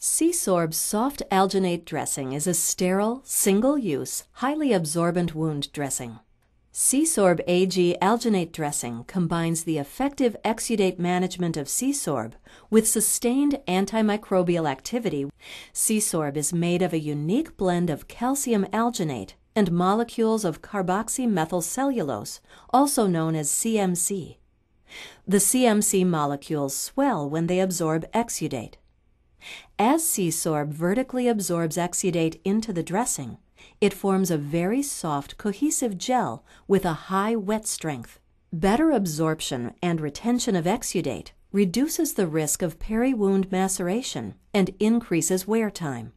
Seasorb soft alginate dressing is a sterile, single-use, highly absorbent wound dressing. Seasorb AG alginate dressing combines the effective exudate management of Seasorb with sustained antimicrobial activity. Seasorb is made of a unique blend of calcium alginate and molecules of carboxymethylcellulose, also known as CMC. The CMC molecules swell when they absorb exudate. As Seasorb vertically absorbs exudate into the dressing, it forms a very soft, cohesive gel with a high wet strength. Better absorption and retention of exudate reduces the risk of peri-wound maceration and increases wear time.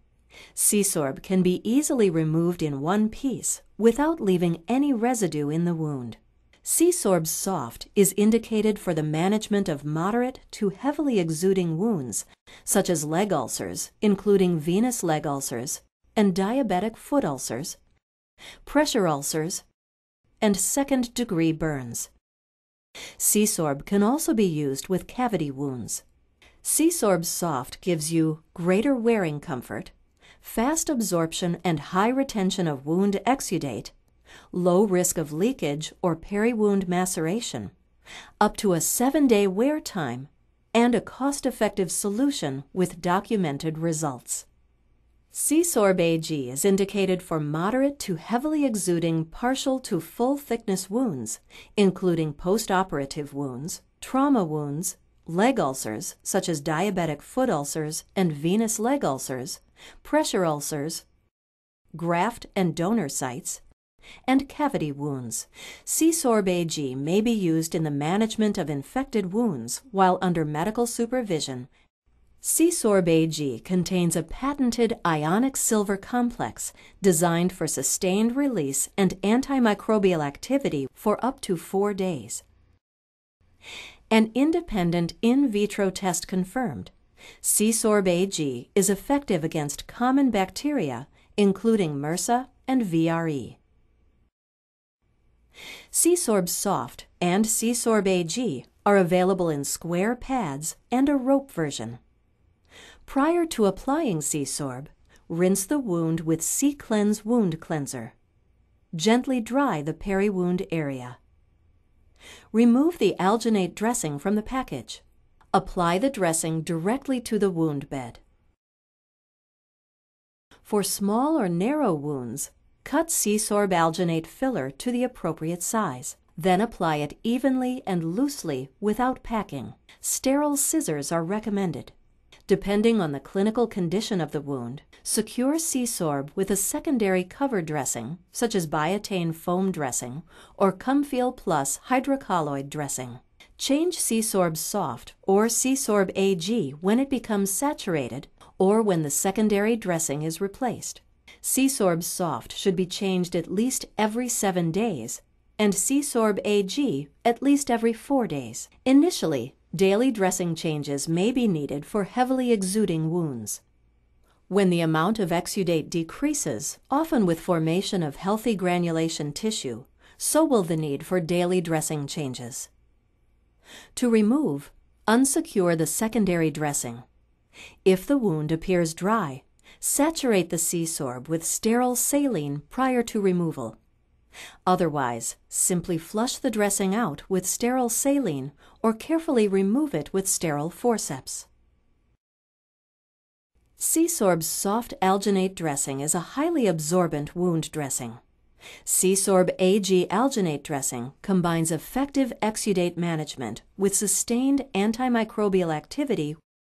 Seasorb can be easily removed in one piece without leaving any residue in the wound. Seasorb Soft is indicated for the management of moderate to heavily exuding wounds, such as leg ulcers, including venous leg ulcers, and diabetic foot ulcers, pressure ulcers, and second-degree burns. Seasorb can also be used with cavity wounds. Seasorb Soft gives you greater wearing comfort, fast absorption and high retention of wound exudate, low risk of leakage or peri-wound maceration, up to a 7-day wear time, and a cost-effective solution with documented results. Seasorb AG is indicated for moderate to heavily exuding partial to full thickness wounds, including post-operative wounds, trauma wounds, leg ulcers such as diabetic foot ulcers and venous leg ulcers, pressure ulcers, graft and donor sites, and cavity wounds. Seasorb AG may be used in the management of infected wounds while under medical supervision. Seasorb AG contains a patented ionic silver complex designed for sustained release and antimicrobial activity for up to 4 days. An independent in vitro test confirmed Seasorb AG is effective against common bacteria, including MRSA and VRE. Seasorb Soft and Seasorb AG are available in square pads and a rope version. Prior to applying Seasorb, rinse the wound with C-Cleanse Wound Cleanser. Gently dry the peri-wound area. Remove the alginate dressing from the package. Apply the dressing directly to the wound bed. For small or narrow wounds, cut Seasorb alginate filler to the appropriate size. Then apply it evenly and loosely without packing. Sterile scissors are recommended. Depending on the clinical condition of the wound, secure Seasorb with a secondary cover dressing, such as Biatain foam dressing or Comfeel Plus hydrocolloid dressing. Change Seasorb Soft or Seasorb AG when it becomes saturated or when the secondary dressing is replaced. Seasorb Soft should be changed at least every 7 days, and Seasorb AG at least every 4 days. Initially, daily dressing changes may be needed for heavily exuding wounds. When the amount of exudate decreases, often with formation of healthy granulation tissue, so will the need for daily dressing changes. To remove, unsecure the secondary dressing. If the wound appears dry, saturate the Seasorb with sterile saline prior to removal. Otherwise, simply flush the dressing out with sterile saline or carefully remove it with sterile forceps. Seasorb Soft Alginate Dressing is a highly absorbent wound dressing. Seasorb AG Alginate Dressing combines effective exudate management with sustained antimicrobial activity